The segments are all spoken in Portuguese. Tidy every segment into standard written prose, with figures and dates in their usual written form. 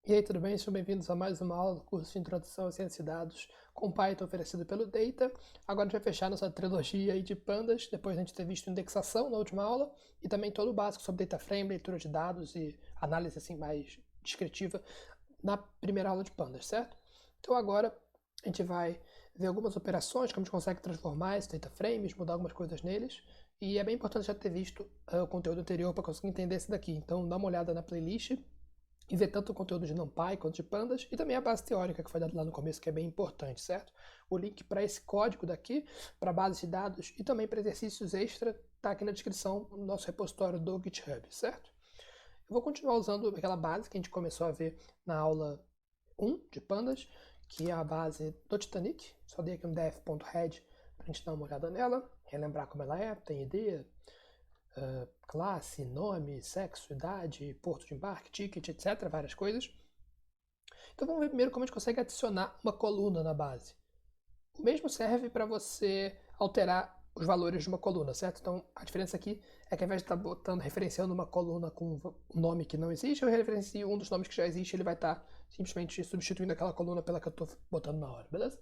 E aí, tudo bem? Sejam bem-vindos a mais uma aula do curso de Introdução à Ciência de Dados com Python oferecido pelo Data. Agora a gente vai fechar nossa trilogia aí de pandas, depois de a gente ter visto indexação na última aula e também todo o básico sobre data frame, leitura de dados e análise assim mais descritiva na primeira aula de pandas, certo? Então agora a gente vai ver algumas operações, como a gente consegue transformar esses data frames, mudar algumas coisas neles. E é bem importante já ter visto o conteúdo anterior para conseguir entender esse daqui. Então dá uma olhada na playlist e ver tanto o conteúdo de NumPy quanto de pandas, e também a base teórica que foi dada lá no começo, que é bem importante, certo? O link para esse código daqui, para base de dados e também para exercícios extra, está aqui na descrição no nosso repositório do GitHub, certo? Eu vou continuar usando aquela base que a gente começou a ver na aula 1 de pandas, que é a base do Titanic. Só dei aqui um def.head para a gente dar uma olhada nela, relembrar como ela é, tem ideia, classe, nome, sexo, idade, porto de embarque, ticket, etc. Várias coisas. Então vamos ver primeiro como a gente consegue adicionar uma coluna na base. O mesmo serve para você alterar os valores de uma coluna, certo? Então a diferença aqui é que ao invés de estar referenciando uma coluna com um nome que não existe, eu referencio um dos nomes que já existe, ele vai estar simplesmente substituindo aquela coluna pela que eu estou botando na hora, beleza?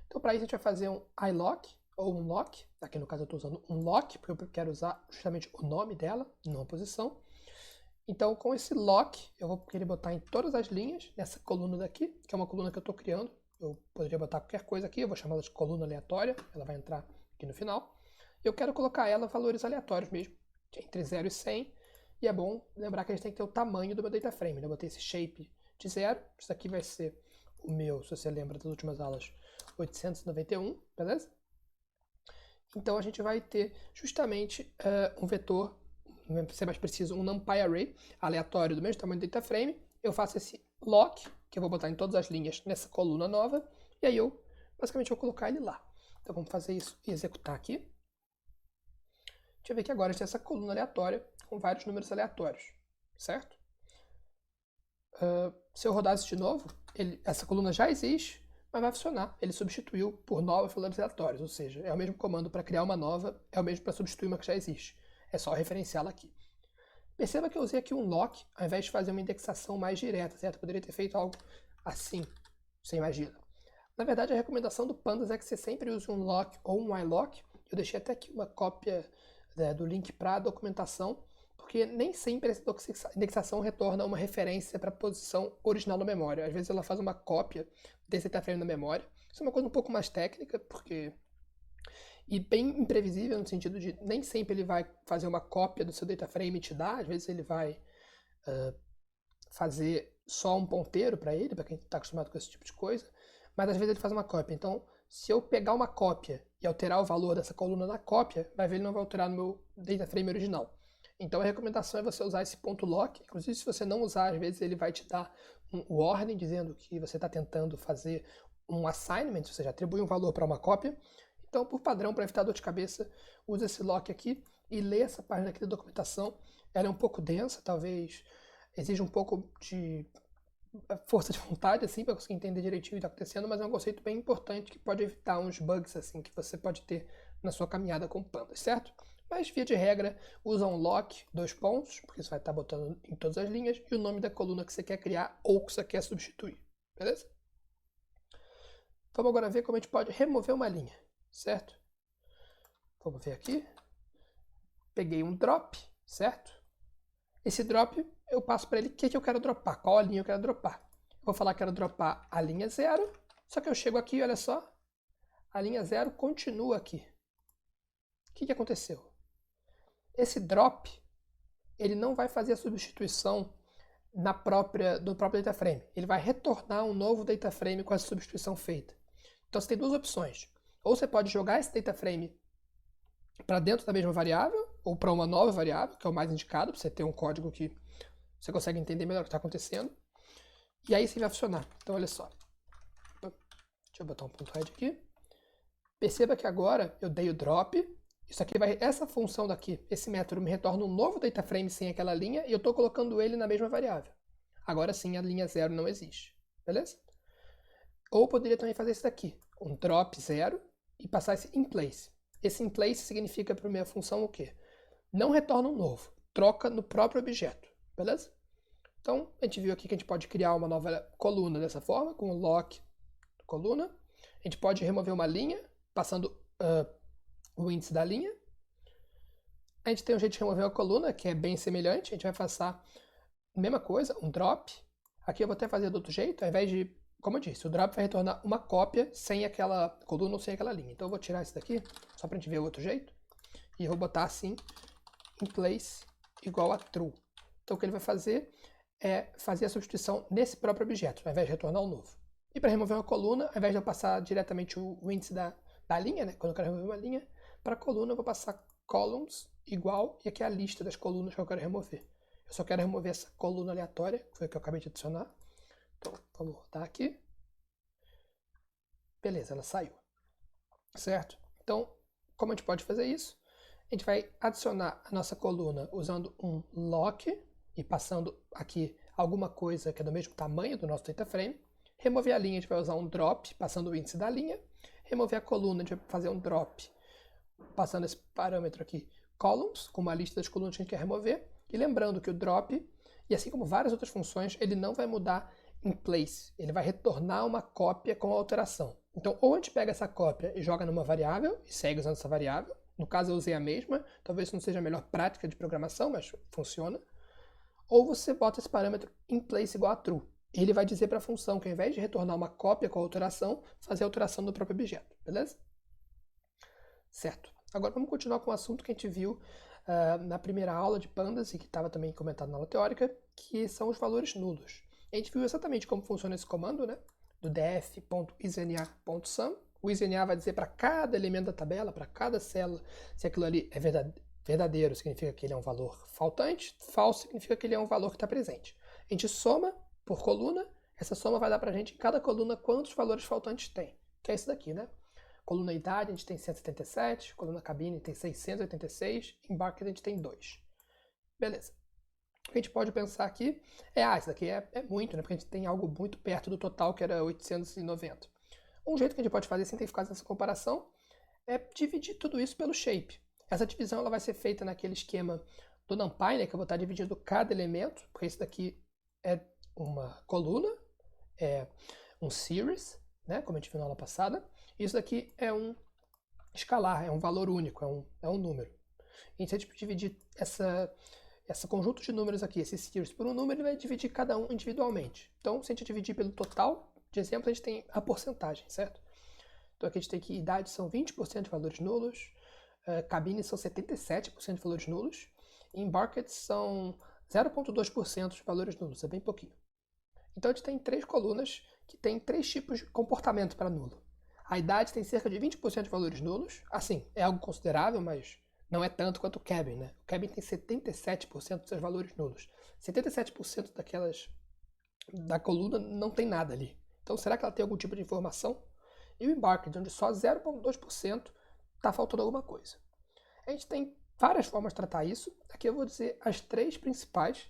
Então para isso a gente vai fazer um iLock, ou um lock, aqui no caso eu estou usando um lock, porque eu quero usar justamente o nome dela, não a posição. Então com esse lock, eu vou querer botar em todas as linhas, nessa coluna daqui, que é uma coluna que eu estou criando. Eu poderia botar qualquer coisa aqui, eu vou chamar ela de coluna aleatória, ela vai entrar aqui no final. Eu quero colocar ela valores aleatórios mesmo, entre 0 e 100, e é bom lembrar que a gente tem que ter o tamanho do meu data frame. Eu botei esse shape de 0, isso aqui vai ser o meu, se você lembra das últimas aulas, 891, beleza? Então a gente vai ter justamente um vetor, para ser mais preciso, um NumPy array aleatório do mesmo tamanho do data frame. Eu faço esse lock, que eu vou botar em todas as linhas nessa coluna nova, e aí eu basicamente vou colocar ele lá. Então vamos fazer isso e executar aqui. Deixa eu ver que agora a gente tem essa coluna aleatória com vários números aleatórios, certo? Se eu rodar isso de novo, essa coluna já existe, mas vai funcionar. Ele substituiu por novos valores aleatórios, ou seja, é o mesmo comando para criar uma nova, é o mesmo para substituir uma que já existe. É só referenciá-la aqui. Perceba que eu usei aqui um lock, ao invés de fazer uma indexação mais direta, certo? Eu poderia ter feito algo assim, você imagina. Na verdade, a recomendação do Pandas é que você sempre use um lock ou um iLock. Eu deixei até aqui uma cópia do link para a documentação, porque nem sempre essa indexação retorna uma referência para a posição original da memória. Às vezes ela faz uma cópia desse data frame na memória. Isso é uma coisa um pouco mais técnica, porque e bem imprevisível no sentido de nem sempre ele vai fazer uma cópia do seu data frame e te dar, às vezes ele vai fazer só um ponteiro para ele, para quem está acostumado com esse tipo de coisa, mas às vezes ele faz uma cópia. Então, se eu pegar uma cópia e alterar o valor dessa coluna na cópia, vai ver ele não vai alterar no meu data frame original. Então a recomendação é você usar esse ponto lock. Inclusive, se você não usar, às vezes ele vai te dar um warning dizendo que você está tentando fazer um assignment, ou seja, atribui um valor para uma cópia. Então, por padrão, para evitar dor de cabeça, use esse lock aqui e lê essa página aqui da documentação. Ela é um pouco densa, talvez exige um pouco de força de vontade, assim, para conseguir entender direitinho o que está acontecendo, mas é um conceito bem importante que pode evitar uns bugs, assim, que você pode ter na sua caminhada com pandas, certo? Mas, via de regra, usa um lock, 2 pontos, porque você vai estar botando em todas as linhas, e o nome da coluna que você quer criar ou que você quer substituir, beleza? Vamos agora ver como a gente pode remover uma linha, certo? Vamos ver aqui. Peguei um drop, certo? Esse drop, eu passo para ele o que eu quero dropar, qual a linha eu quero dropar. Eu vou falar que quero dropar a linha 0, só que eu chego aqui, olha só, a linha 0 continua aqui. O que aconteceu? Esse drop, ele não vai fazer a substituição do próprio data frame. Ele vai retornar um novo data frame com essa substituição feita. Então você tem duas opções. Ou você pode jogar esse data frame para dentro da mesma variável, ou para uma nova variável, que é o mais indicado, para você ter um código que você consegue entender melhor o que está acontecendo. E aí sim vai funcionar. Então olha só. Deixa eu botar um ponto head aqui. Perceba que agora eu dei o drop. Isso aqui vai, essa função daqui, esse método me retorna um novo data frame sem aquela linha e eu estou colocando ele na mesma variável. Agora sim a linha 0 não existe. Beleza? Ou poderia também fazer isso daqui, um drop 0 e passar esse in place. Esse in place significa para a minha função o quê? Não retorna um novo, troca no próprio objeto, beleza? Então, a gente viu aqui que a gente pode criar uma nova coluna dessa forma, com o lock coluna. A gente pode remover uma linha, passando o índice da linha. A gente tem um jeito de remover uma coluna, que é bem semelhante. A gente vai passar a mesma coisa, um drop. Aqui eu vou até fazer do outro jeito, ao invés de, como eu disse, o drop vai retornar uma cópia sem aquela coluna ou sem aquela linha. Então eu vou tirar isso daqui, só pra gente ver o outro jeito. E eu vou botar assim, in place, igual a true. Então o que ele vai fazer é fazer a substituição nesse próprio objeto, ao invés de retornar um novo. E para remover uma coluna, ao invés de eu passar diretamente o índice da linha, né, quando eu quero remover uma linha, para a coluna eu vou passar columns igual, e aqui é a lista das colunas que eu quero remover. Eu só quero remover essa coluna aleatória, que foi a que eu acabei de adicionar. Então, vamos voltar aqui. Beleza, ela saiu. Certo? Então, como a gente pode fazer isso? A gente vai adicionar a nossa coluna usando um lock e passando aqui alguma coisa que é do mesmo tamanho do nosso data frame. Remover a linha, a gente vai usar um drop, passando o índice da linha. Remover a coluna, a gente vai fazer um drop, passando esse parâmetro aqui, columns, com uma lista das colunas que a gente quer remover. E lembrando que o drop, e assim como várias outras funções, ele não vai mudar in place. Ele vai retornar uma cópia com a alteração. Então, ou a gente pega essa cópia e joga numa variável, e segue usando essa variável. No caso, eu usei a mesma. Talvez não seja a melhor prática de programação, mas funciona. Ou você bota esse parâmetro in place igual a true. Ele vai dizer para a função que ao invés de retornar uma cópia com a alteração, fazer a alteração do próprio objeto. Beleza? Certo. Agora vamos continuar com o assunto que a gente viu na primeira aula de pandas e que estava também comentado na aula teórica, que são os valores nulos. A gente viu exatamente como funciona esse comando, né? Do df.isna.sum. O isna vai dizer para cada elemento da tabela, para cada célula, se aquilo ali é verdadeiro, significa que ele é um valor faltante, falso significa que ele é um valor que está presente. A gente soma por coluna, essa soma vai dar para a gente em cada coluna quantos valores faltantes tem, que é isso daqui, né? Coluna idade a gente tem 177, coluna cabine tem 686, embarque a gente tem 2. Beleza. O que a gente pode pensar aqui isso daqui é muito, né? Porque a gente tem algo muito perto do total, que era 890. Um jeito que a gente pode fazer sem ter que fazer essa comparação é dividir tudo isso pelo shape. Essa divisão ela vai ser feita naquele esquema do NumPy, né? Que eu vou estar dividindo cada elemento, porque esse daqui é uma coluna, é um series, né? Como a gente viu na aula passada. Isso daqui é um escalar, é um valor único, é um número. E se a gente dividir esse conjunto de números aqui, esse series, por um número, ele vai dividir cada um individualmente. Então, se a gente dividir pelo total, de exemplo, a gente tem a porcentagem, certo? Então aqui a gente tem que idade são 20% de valores nulos, cabine são 77% de valores nulos, e embarked são 0,2% de valores nulos, é bem pouquinho. Então a gente tem 3 colunas que tem 3 tipos de comportamento para nulo. A idade tem cerca de 20% de valores nulos, assim, é algo considerável, mas não é tanto quanto o cabin, né? O cabin tem 77% dos seus valores nulos. 77% da coluna não tem nada ali. Então será que ela tem algum tipo de informação? E o embarked, onde só 0,2% está faltando alguma coisa. A gente tem várias formas de tratar isso. Aqui eu vou dizer as 3 principais,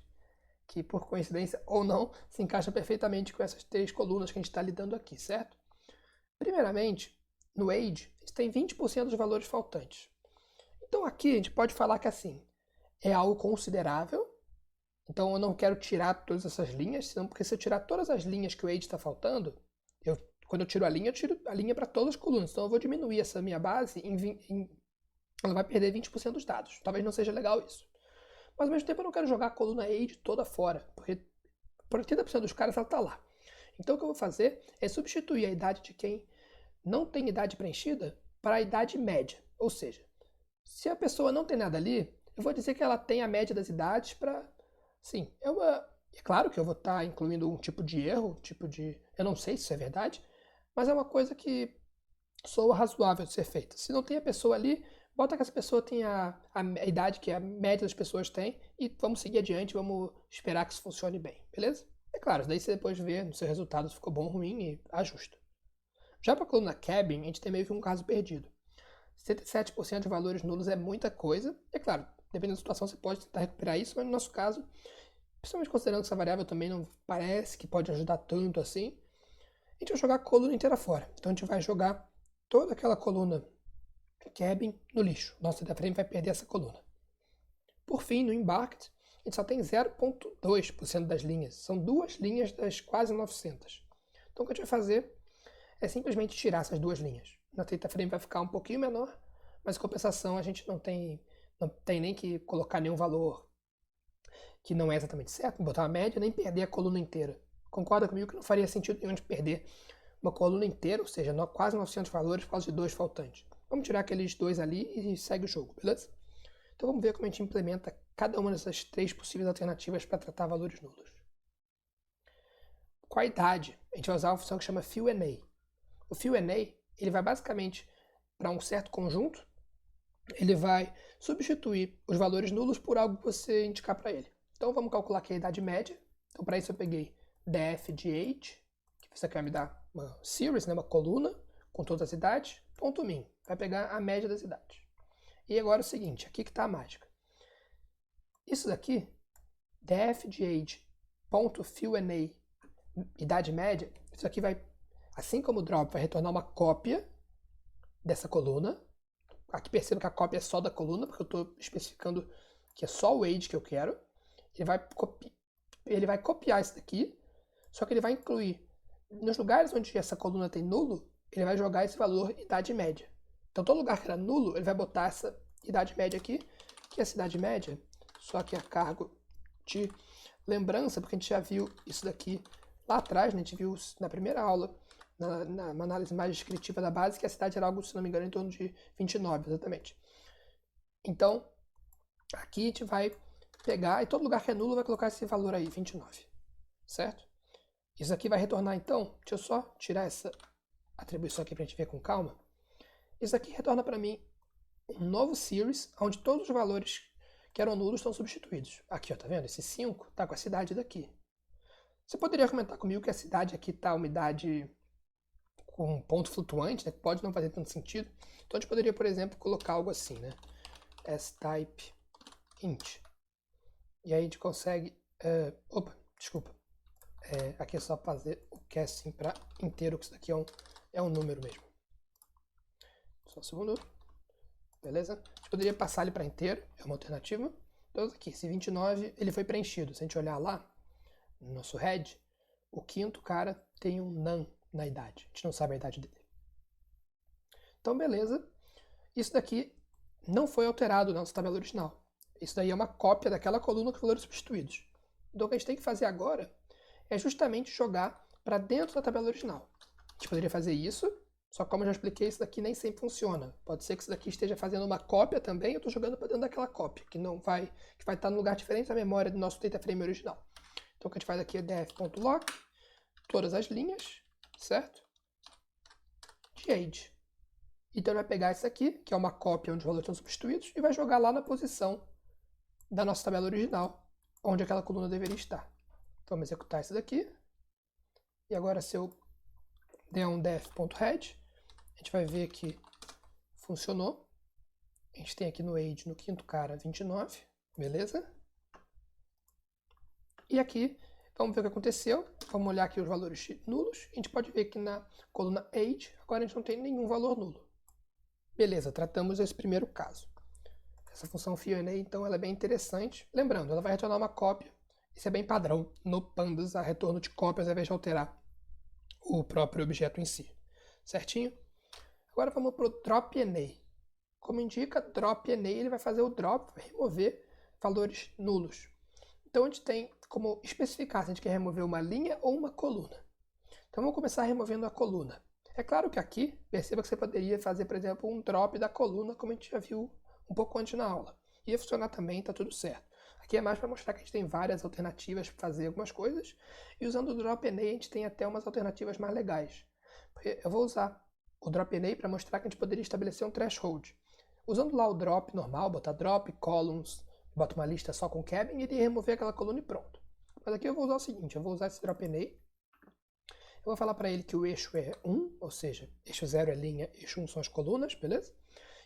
que por coincidência ou não, se encaixam perfeitamente com essas 3 colunas que a gente está lidando aqui, certo? Primeiramente, no age, a gente tem 20% dos valores faltantes. Então aqui a gente pode falar que assim, é algo considerável. Então eu não quero tirar todas essas linhas, senão porque se eu tirar todas as linhas que o age está faltando, quando eu tiro a linha para todas as colunas. Então eu vou diminuir essa minha base ela vai perder 20% dos dados. Talvez não seja legal isso. Mas ao mesmo tempo eu não quero jogar a coluna age toda fora, porque por 80% dos caras ela está lá. Então o que eu vou fazer é substituir a idade de quem não tem idade preenchida para a idade média. Ou seja, se a pessoa não tem nada ali, eu vou dizer que ela tem a média das idades para... Sim, é claro que eu vou estar incluindo um tipo de erro, eu não sei se isso é verdade, mas é uma coisa que soa razoável de ser feita. Se não tem a pessoa ali, bota que essa pessoa tenha a idade que a média das pessoas tem e vamos seguir adiante, vamos esperar que isso funcione bem, beleza? É claro, daí você depois vê no seu resultado se ficou bom ou ruim e ajusta. Já para a coluna cabin, a gente tem meio que um caso perdido. 77% de valores nulos é muita coisa. É claro, dependendo da situação você pode tentar recuperar isso, mas no nosso caso, principalmente considerando que essa variável também não parece que pode ajudar tanto assim, a gente vai jogar a coluna inteira fora. Então a gente vai jogar toda aquela coluna cabin no lixo. Nosso data frame vai perder essa coluna. Por fim, no embarked, a gente só tem 0,2% das linhas. São 2 linhas das quase 900. Então o que a gente vai fazer é simplesmente tirar essas 2 linhas. Na data frame vai ficar um pouquinho menor, mas em compensação a gente não tem nem que colocar nenhum valor que não é exatamente certo, botar uma média, nem perder a coluna inteira. Concorda comigo que não faria sentido nenhum de perder uma coluna inteira, ou seja, quase 900 valores por causa de 2 faltantes. Vamos tirar aqueles 2 ali e segue o jogo, beleza? Então vamos ver como a gente implementa cada uma dessas 3 possíveis alternativas para tratar valores nulos. Com a idade, a gente vai usar uma função que chama fillNA. O fillNA, ele vai basicamente para um certo conjunto, ele vai substituir os valores nulos por algo que você indicar para ele. Então vamos calcular aqui a idade média. Então para isso eu peguei def de age, que isso aqui vai me dar uma series, né, uma coluna com todas as idades, ponto min, vai pegar a média das idades. E agora é o seguinte, aqui que está a mágica. Isso daqui, def de age, ponto fillNA, idade média, isso aqui vai, assim como o drop, vai retornar uma cópia dessa coluna. Aqui perceba que a cópia é só da coluna, porque eu estou especificando que é só o age que eu quero. Ele vai copiar isso daqui, só que ele vai incluir, nos lugares onde essa coluna tem nulo, ele vai jogar esse valor idade média. Então todo lugar que era nulo, ele vai botar essa idade média aqui, que é essa idade média, só que a cargo de lembrança, porque a gente já viu isso daqui lá atrás, né? A gente viu na primeira aula, na análise mais descritiva da base, que a cidade era algo, se não me engano, em torno de 29, exatamente. Então, aqui a gente vai pegar, e todo lugar que é nulo vai colocar esse valor aí, 29, certo? Isso aqui vai retornar então, deixa eu só tirar essa atribuição aqui pra gente ver com calma. Isso aqui retorna para mim um novo series, onde todos os valores que eram nulos estão substituídos. Aqui, ó, tá vendo? Esse 5 tá com a cidade daqui. Você poderia comentar comigo que a cidade aqui tá uma idade com um ponto flutuante, né? Pode não fazer tanto sentido. Então a gente poderia, por exemplo, colocar algo assim, né? S-type int. E aí a gente consegue... desculpa. Aqui é só fazer o casting para inteiro, que isso daqui é um número mesmo. Só um segundo. Beleza? A gente poderia passar ele para inteiro, é uma alternativa. Então aqui, esse 29, ele foi preenchido. Se a gente olhar lá, no nosso head, o quinto cara tem um none na idade. A gente não sabe a idade dele. Então, beleza. Isso daqui não foi alterado na nossa tabela original. Isso daí é uma cópia daquela coluna com valores substituídos. Então, o que a gente tem que fazer agora é justamente jogar para dentro da tabela original. A gente poderia fazer isso, só que como eu já expliquei, isso daqui nem sempre funciona. Pode ser que isso daqui esteja fazendo uma cópia também, eu estou jogando para dentro daquela cópia, que vai estar num lugar diferente da memória do nosso data frame original. Então o que a gente faz aqui é def.lock, todas as linhas, certo? De age. Então ele vai pegar isso aqui, que é uma cópia onde os valores estão substituídos, e vai jogar lá na posição da nossa tabela original, onde aquela coluna deveria estar. Então vamos executar isso daqui. E agora se eu der um def.head, a gente vai ver que funcionou. A gente tem aqui no age, no quinto cara, 29, beleza? E aqui, vamos ver o que aconteceu. Vamos olhar aqui os valores nulos. A gente pode ver que na coluna age, agora a gente não tem nenhum valor nulo. Beleza, tratamos esse primeiro caso. Essa função fillNA, então, ela é bem interessante. Lembrando, ela vai retornar uma cópia. Isso é bem padrão no Pandas, a retorno de cópias ao invés de alterar o próprio objeto em si. Certinho? Agora vamos para o dropNA. Como indica, dropNA, ele vai fazer o drop, vai remover valores nulos. Então a gente tem como especificar se a gente quer remover uma linha ou uma coluna. Então vamos começar removendo a coluna. É claro que aqui, perceba que você poderia fazer, por exemplo, um drop da coluna, como a gente já viu um pouco antes na aula. Ia funcionar também, tá tudo certo. Aqui é mais para mostrar que a gente tem várias alternativas para fazer algumas coisas, e usando o dropNA a gente tem até umas alternativas mais legais. Eu vou usar o dropNA para mostrar que a gente poderia estabelecer um threshold. Usando lá o drop normal, botar drop, columns, bota uma lista só com cabin e ele remover aquela coluna e pronto. Mas aqui eu vou usar o seguinte, eu vou usar esse dropNA, eu vou falar para ele que o eixo é 1, ou seja, eixo 0 é linha, eixo 1 são as colunas, beleza?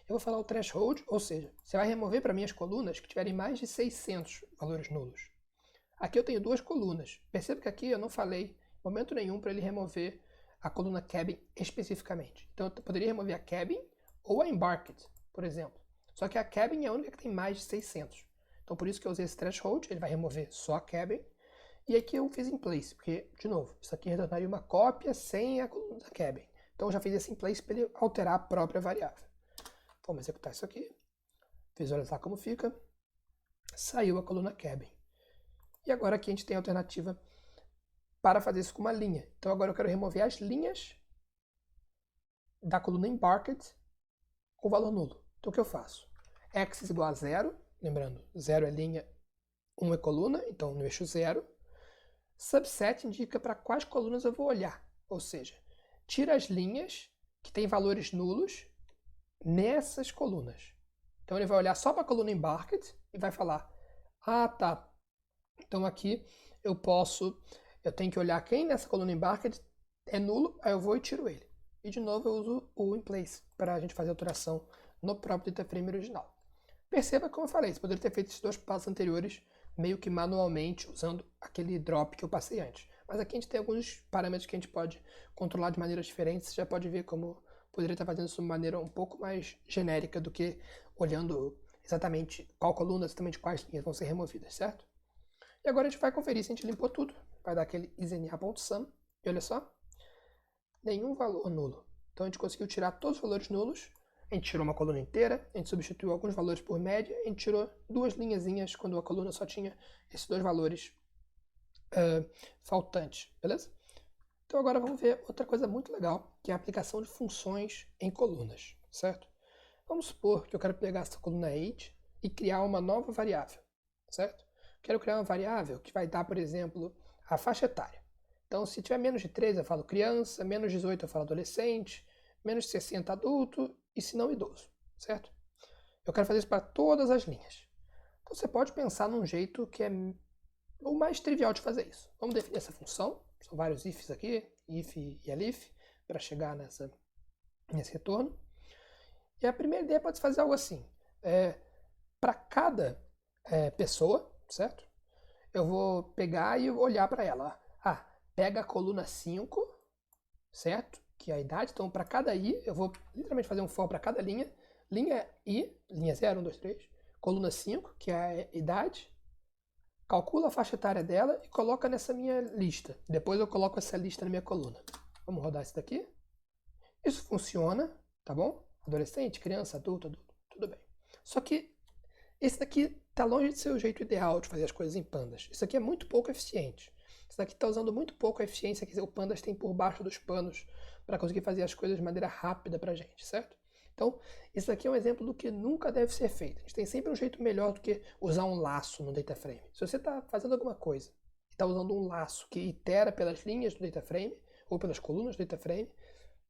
Eu vou falar o threshold, ou seja, você vai remover para mim as colunas que tiverem mais de 600 valores nulos. Aqui eu tenho duas colunas. Perceba que aqui eu não falei em momento nenhum para ele remover a coluna cabin especificamente. Então eu poderia remover a cabin ou a embarked, por exemplo. Só que a cabin é a única que tem mais de 600. Então por isso que eu usei esse threshold, ele vai remover só a cabin. E aqui eu fiz in place, porque, de novo, isso aqui retornaria uma cópia sem a coluna da cabin. Então eu já fiz esse in place para ele alterar a própria variável. Vamos executar isso aqui, visualizar como fica. Saiu a coluna cabin. E agora aqui a gente tem a alternativa para fazer isso com uma linha. Então agora eu quero remover as linhas da coluna embarked com valor nulo. Então o que eu faço? Axis igual a 0, lembrando, 0 é linha, 1 é coluna, então no eixo 0. Subset indica para quais colunas eu vou olhar, ou seja, tira as linhas que têm valores nulos nessas colunas. Então ele vai olhar só para a coluna embarked e vai falar, ah tá, então aqui eu tenho que olhar quem nessa coluna embarked é nulo, aí eu vou e tiro ele. E de novo eu uso o in place para a gente fazer a alteração no próprio data frame original. Perceba como eu falei, você poderia ter feito esses dois passos anteriores meio que manualmente, usando aquele drop que eu passei antes. Mas aqui a gente tem alguns parâmetros que a gente pode controlar de maneiras diferentes. Você já pode ver como poderia estar fazendo isso de uma maneira um pouco mais genérica do que olhando exatamente qual coluna, exatamente quais linhas vão ser removidas, certo? E agora a gente vai conferir se a gente limpou tudo. Vai dar aquele isNA.sum. E olha só, nenhum valor nulo. Então a gente conseguiu tirar todos os valores nulos. A gente tirou uma coluna inteira, a gente substituiu alguns valores por média, a gente tirou duas linhazinhas quando a coluna só tinha esses dois valores faltantes, beleza? Então agora vamos ver outra coisa muito legal, que é a aplicação de funções em colunas, certo? Vamos supor que eu quero pegar essa coluna age e criar uma nova variável, certo? Quero criar uma variável que vai dar, por exemplo, a faixa etária. Então se tiver menos de 13 eu falo criança, menos de 18 eu falo adolescente, menos de 60 adulto e se não idoso, certo? Eu quero fazer isso para todas as linhas. Então você pode pensar num jeito que é o mais trivial de fazer isso. Vamos definir essa função, são vários ifs aqui, if e elif, para chegar nesse retorno. E a primeira ideia pode fazer algo assim, para cada pessoa, certo? Eu vou pegar e olhar para ela. Ah, pega a coluna 5, certo? Que é a idade. Então, para cada i, eu vou literalmente fazer um for para cada linha. Linha i, linha 0, 1, 2, 3. Coluna 5, que é a idade. Calcula a faixa etária dela e coloca nessa minha lista. Depois eu coloco essa lista na minha coluna. Vamos rodar isso daqui. Isso funciona, tá bom? Adolescente, criança, adulto, tudo bem. Só que esse daqui está longe de ser o jeito ideal de fazer as coisas em pandas. Isso aqui é muito pouco eficiente. Isso daqui está usando muito pouco a eficiência que o pandas tem por baixo dos panos para conseguir fazer as coisas de maneira rápida para a gente, certo? Então, isso aqui é um exemplo do que nunca deve ser feito. A gente tem sempre um jeito melhor do que usar um laço no data frame. Se você está fazendo alguma coisa e está usando um laço que itera pelas linhas do data frame ou pelas colunas do data frame,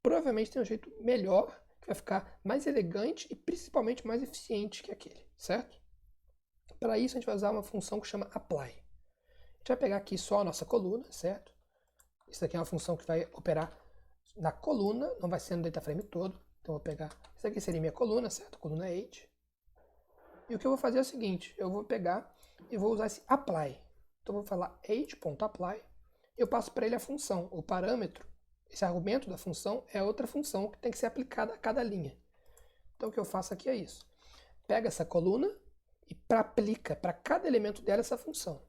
provavelmente tem um jeito melhor que vai ficar mais elegante e principalmente mais eficiente que aquele, certo? Para isso a gente vai usar uma função que chama apply. A gente vai pegar aqui só a nossa coluna, certo? Isso aqui é uma função que vai operar na coluna, não vai ser no data frame todo. Então eu vou pegar, isso aqui seria minha coluna, certo? Coluna age. E o que eu vou fazer é o seguinte, eu vou pegar e vou usar esse apply. Então eu vou falar age.apply, eu passo para ele a função, o parâmetro, esse argumento da função é outra função que tem que ser aplicada a cada linha. Então o que eu faço aqui é isso. Pega essa coluna e aplica para cada elemento dela essa função.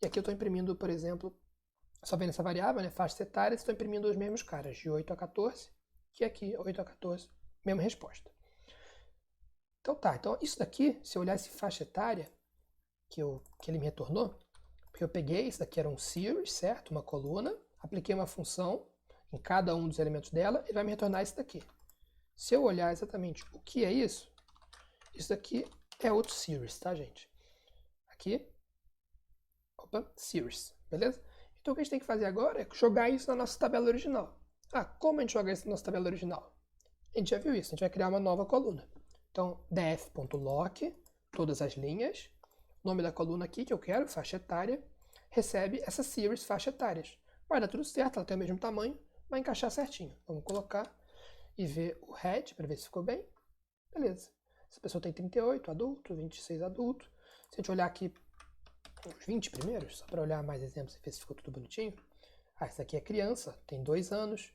E aqui eu estou imprimindo, por exemplo, só vendo essa variável, né, faixa etária, estou imprimindo os mesmos caras, de 8 a 14, que aqui, 8 a 14, mesma resposta. Então tá, então isso daqui, se eu olhar esse faixa etária que ele me retornou, porque eu peguei, isso daqui era um series, certo? Uma coluna, apliquei uma função em cada um dos elementos dela, ele vai me retornar isso daqui. Se eu olhar exatamente o que é isso daqui é outro series, tá, gente? Aqui, opa, series, beleza? Então o que a gente tem que fazer agora é jogar isso na nossa tabela original. Ah, como a gente joga isso na nossa tabela original? A gente já viu isso, a gente vai criar uma nova coluna. Então, def.lock, todas as linhas, o nome da coluna aqui que eu quero, faixa etária, recebe essa series faixa etárias. Vai dar tudo certo, ela tem o mesmo tamanho, vai encaixar certinho. Vamos colocar e ver o head para ver se ficou bem. Beleza. Essa pessoa tem 38, adulto, 26, adulto. Se a gente olhar aqui os 20 primeiros, só para olhar mais exemplos e ver se ficou tudo bonitinho. Ah, esse aqui é criança, tem 2 anos.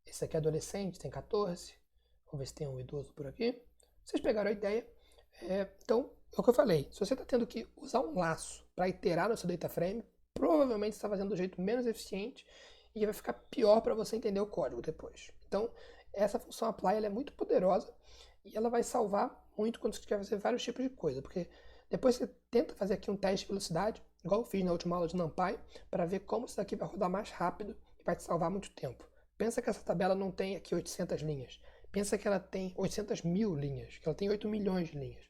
Esse aqui é adolescente, tem 14. Vamos ver se tem um idoso por aqui. Vocês pegaram a ideia. Então, É o que eu falei, se você está tendo que usar um laço para iterar no seu data frame, provavelmente você está fazendo do jeito menos eficiente e vai ficar pior para você entender o código depois. Então, essa função apply ela é muito poderosa e ela vai salvar muito quando você quer fazer vários tipos de coisa, porque depois você tenta fazer aqui um teste de velocidade, igual eu fiz na última aula de NumPy, para ver como isso daqui vai rodar mais rápido e vai te salvar muito tempo. Pensa que essa tabela não tem aqui 800 linhas. Pensa que ela tem 800 mil linhas, que ela tem 8 milhões de linhas.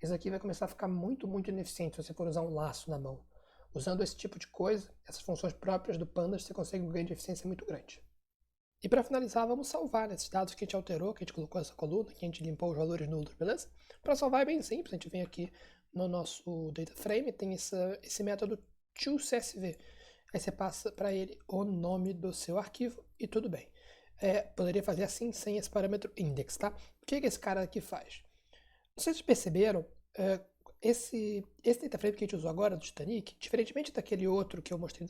Isso aqui vai começar a ficar muito, muito ineficiente se você for usar um laço na mão. Usando esse tipo de coisa, essas funções próprias do Pandas, você consegue um ganho de eficiência muito grande. E para finalizar, vamos salvar esses dados que a gente alterou, que a gente colocou essa coluna, que a gente limpou os valores nulos, beleza? Para salvar é bem simples, a gente vem aqui no nosso data frame, tem esse método toCSV. Aí você passa para ele o nome do seu arquivo e tudo bem. Poderia fazer assim sem esse parâmetro index, tá? O que esse cara aqui faz? Não sei se vocês perceberam, esse data frame que a gente usou agora do Titanic, diferentemente daquele outro que eu mostrei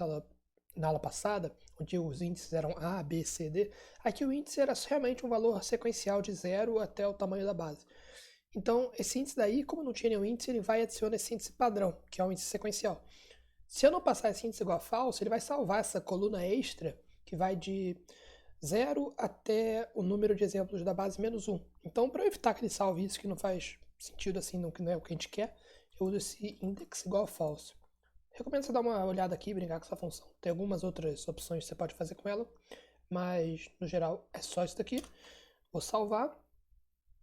na aula passada, onde os índices eram A, B, C, D, aqui o índice era realmente um valor sequencial de 0 até o tamanho da base. Então, esse índice daí, como não tinha nenhum índice, ele vai adicionar esse índice padrão, que é um índice sequencial. Se eu não passar esse índice igual a falso, ele vai salvar essa coluna extra, que vai de 0 até o número de exemplos da base menos 1. Então, para evitar que ele salve isso, que não faz sentido assim, não é o que a gente quer, eu uso esse index igual a false. Recomendo você dar uma olhada aqui e brincar com essa função. Tem algumas outras opções que você pode fazer com ela, mas no geral é só isso daqui. Vou salvar.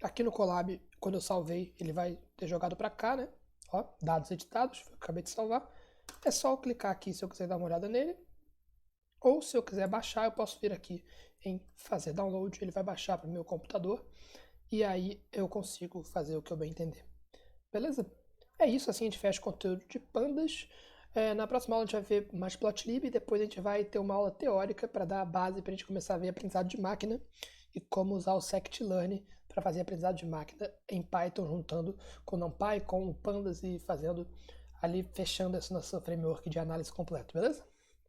Aqui no Colab, quando eu salvei, ele vai ter jogado para cá, né? Ó, dados editados, acabei de salvar. É só eu clicar aqui se eu quiser dar uma olhada nele. Ou se eu quiser baixar, eu posso vir aqui em fazer download, ele vai baixar para o meu computador. E aí eu consigo fazer o que eu bem entender. Beleza? É isso, assim a gente fecha o conteúdo de pandas. Na próxima aula a gente vai ver mais Plotlib e depois a gente vai ter uma aula teórica para dar a base para a gente começar a ver aprendizado de máquina e como usar o scikit-learn para fazer aprendizado de máquina em Python, juntando com o NumPy, com o Pandas e fazendo ali, fechando esse nosso framework de análise completo, beleza?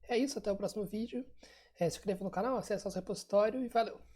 É isso, até o próximo vídeo. Se inscreva no canal, acesse nosso repositório e valeu!